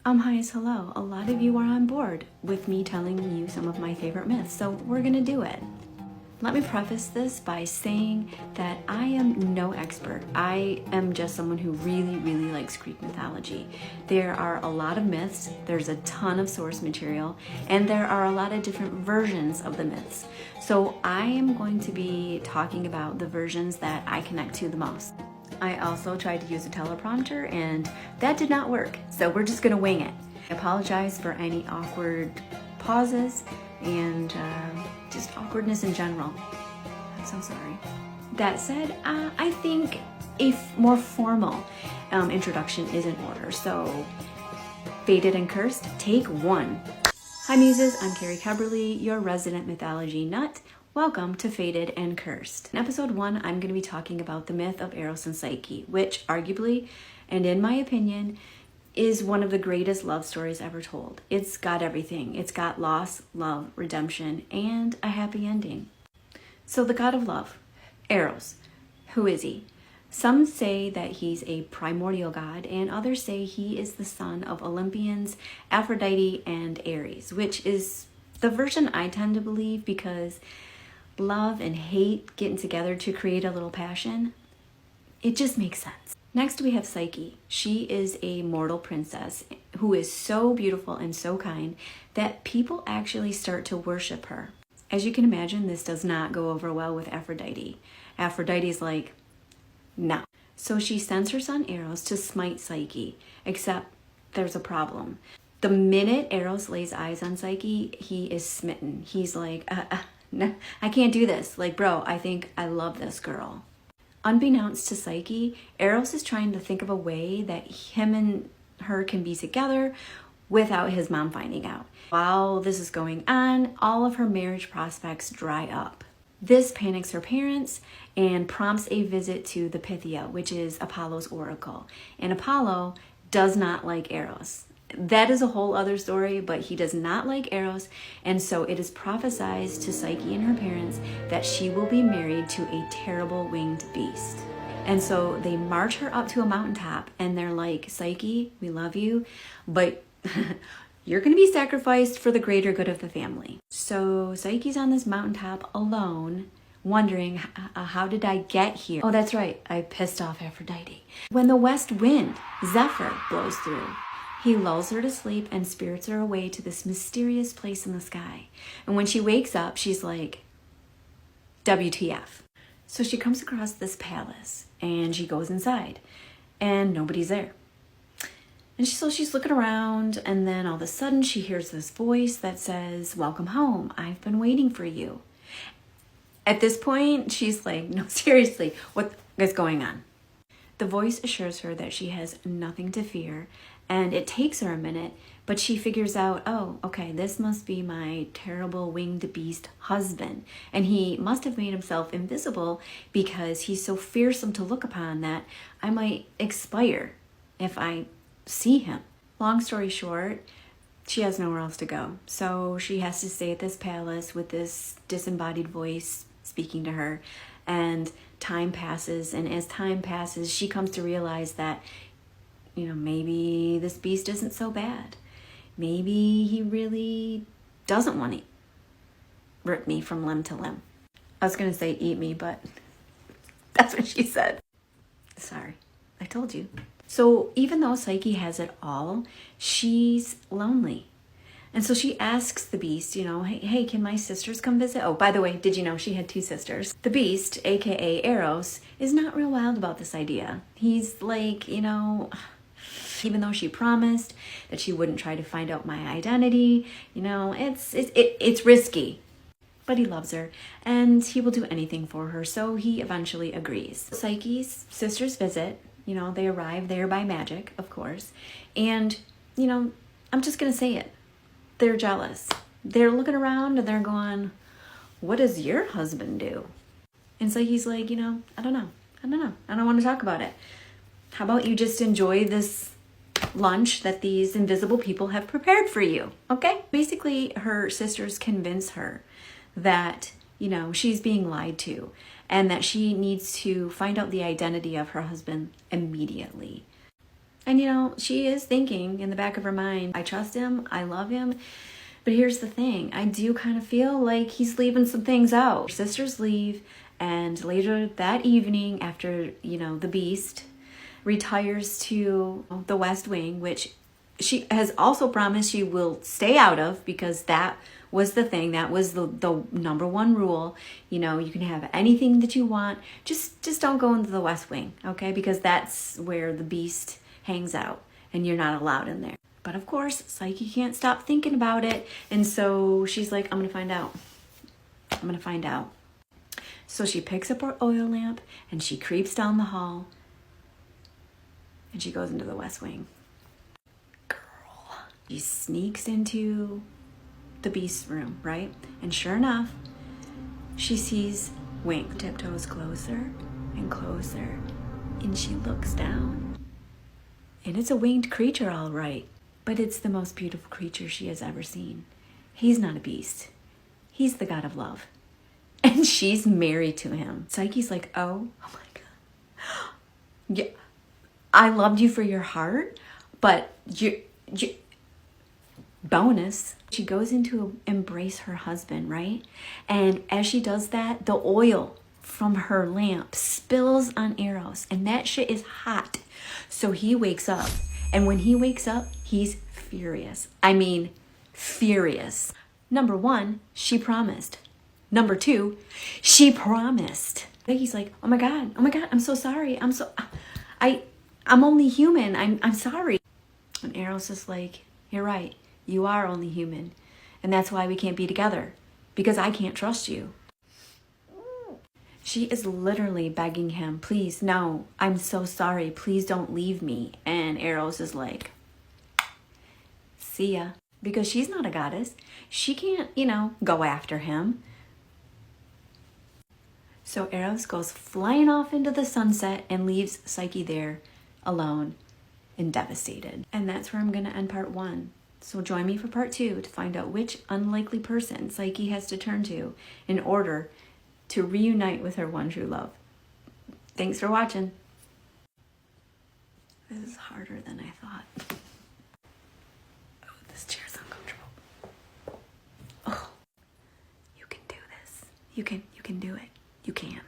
Hello. A lot of you are on board with me telling you some of my favorite myths, so we're gonna do it. Let me preface this by saying that I am no expert. I am just someone who really likes Greek mythology. There are a lot of myths, there's a ton of source material, and there are a lot of different versions of the myths. So I am going to be talking about the versions that I connect to the most. I also tried to use a teleprompter and that did not work, so we're just gonna wing it. I apologize for any awkward pauses and just awkwardness in general. I'm so sorry. That said, I think a more formal introduction is in order. So, Fated and Cursed, take 1. Hi Muses, I'm Carrie Keberly, your resident mythology nut. Welcome to Fated and Cursed. In episode 1, I'm going to be talking about the myth of Eros and Psyche, which arguably, and in my opinion, is one of the greatest love stories ever told. It's got everything. It's got loss, love, redemption, and a happy ending. So the god of love, Eros, who is he? Some say that he's a primordial god, and others say he is the son of Olympians, Aphrodite, and Ares, which is the version I tend to believe because love and hate getting together to create a little passion, it just makes sense. Next we have Psyche. She is a mortal princess who is so beautiful and so kind that people actually start to worship her. As you can imagine, this does not go over well with Aphrodite. Aphrodite's like, no. So she sends her son Eros to smite Psyche, except there's a problem. The minute Eros lays eyes on Psyche, he is smitten. He's like, no, I can't do this. Like, bro, I think I love this girl. Unbeknownst to Psyche, Eros is trying to think of a way that him and her can be together without his mom finding out. While this is going on, all of her marriage prospects dry up. This panics her parents and prompts a visit to the Pythia, which is Apollo's oracle. And Apollo does not like Eros. That is a whole other story, but he does not like Eros, and so it is prophesied to Psyche and her parents that she will be married to a terrible winged beast. And so they march her up to a mountaintop, and they're like, Psyche, we love you, but you're going to be sacrificed for the greater good of the family. So Psyche's on this mountaintop alone, wondering, how did I get here? Oh, that's right, I pissed off Aphrodite. When the west wind, Zephyr, blows through, he lulls her to sleep and spirits her away to this mysterious place in the sky. And when she wakes up, she's like, WTF. So she comes across this palace and she goes inside and nobody's there. And so she's looking around, and then all of a sudden she hears this voice that says, welcome home, I've been waiting for you. At this point, she's like, no, seriously, what is going on? The voice assures her that she has nothing to fear, and it takes her a minute, but she figures out, oh, okay, this must be my terrible winged beast husband. And he must have made himself invisible because he's so fearsome to look upon that I might expire if I see him. Long story short, she has nowhere else to go. So she has to stay at this palace with this disembodied voice speaking to her. And time passes, and as time passes, she comes to realize that, you know, maybe this beast isn't so bad. Maybe he really doesn't want to rip me from limb to limb. I was going to say eat me, but that's what she said. Sorry, I told you. So even though Psyche has it all, she's lonely. And so she asks the beast, you know, hey, can my sisters come visit? Oh, by the way, did you know she had 2 sisters? The beast, aka Eros, is not real wild about this idea. He's like, you know, even though she promised that she wouldn't try to find out my identity, you know, it's risky. But he loves her, and he will do anything for her, so he eventually agrees. Psyche's sisters visit, you know, they arrive there by magic, of course, and, you know, I'm just gonna say it. They're jealous. They're looking around and they're going, what does your husband do? And so he's like, you know, I don't know. I don't want to talk about it. How about you just enjoy this lunch that these invisible people have prepared for you, okay? Basically, her sisters convince her that, you know, she's being lied to and that she needs to find out the identity of her husband immediately. And you know, she is thinking in the back of her mind, I trust him, I love him. But here's the thing, I do kind of feel like he's leaving some things out. Her sisters leave, and later that evening, after, you know, the beast retires to the West Wing, which she has also promised she will stay out of, because that was the thing, that was the number one rule. You know, you can have anything that you want, just don't go into the West Wing, okay? Because that's where the beast hangs out, and you're not allowed in there. But of course, Psyche can't stop thinking about it, and so she's like, I'm gonna find out. I'm gonna find out. So she picks up her oil lamp, and she creeps down the hall, and she goes into the West Wing. Girl. She sneaks into the beast's room, right? And sure enough, she sees Wink. Tiptoes closer and closer, and she looks down. And it's a winged creature, all right. But it's the most beautiful creature she has ever seen. He's not a beast. He's the god of love. And she's married to him. Psyche's like, oh my God. Yeah, I loved you for your heart, but you bonus. She goes in to embrace her husband, right? And as she does that, the oil from her lamp spills on Eros, and that shit is hot. So he wakes up. And when he wakes up, he's furious. I mean, furious. Number one, she promised. Number two, she promised. He's like, oh my God, I'm so sorry. I'm only human. I'm sorry. And Eros is like, you're right. You are only human. And that's why we can't be together, because I can't trust you. She is literally begging him, please, no, I'm so sorry. Please don't leave me. And Eros is like, see ya. Because she's not a goddess. She can't, you know, go after him. So Eros goes flying off into the sunset and leaves Psyche there alone and devastated. And that's where I'm going to end part 1. So join me for part 2 to find out which unlikely person Psyche has to turn to in order to reunite with her one true love. Thanks for watching. This is harder than I thought. Oh, this chair's uncomfortable. Oh, you can do this. You can do it. You can.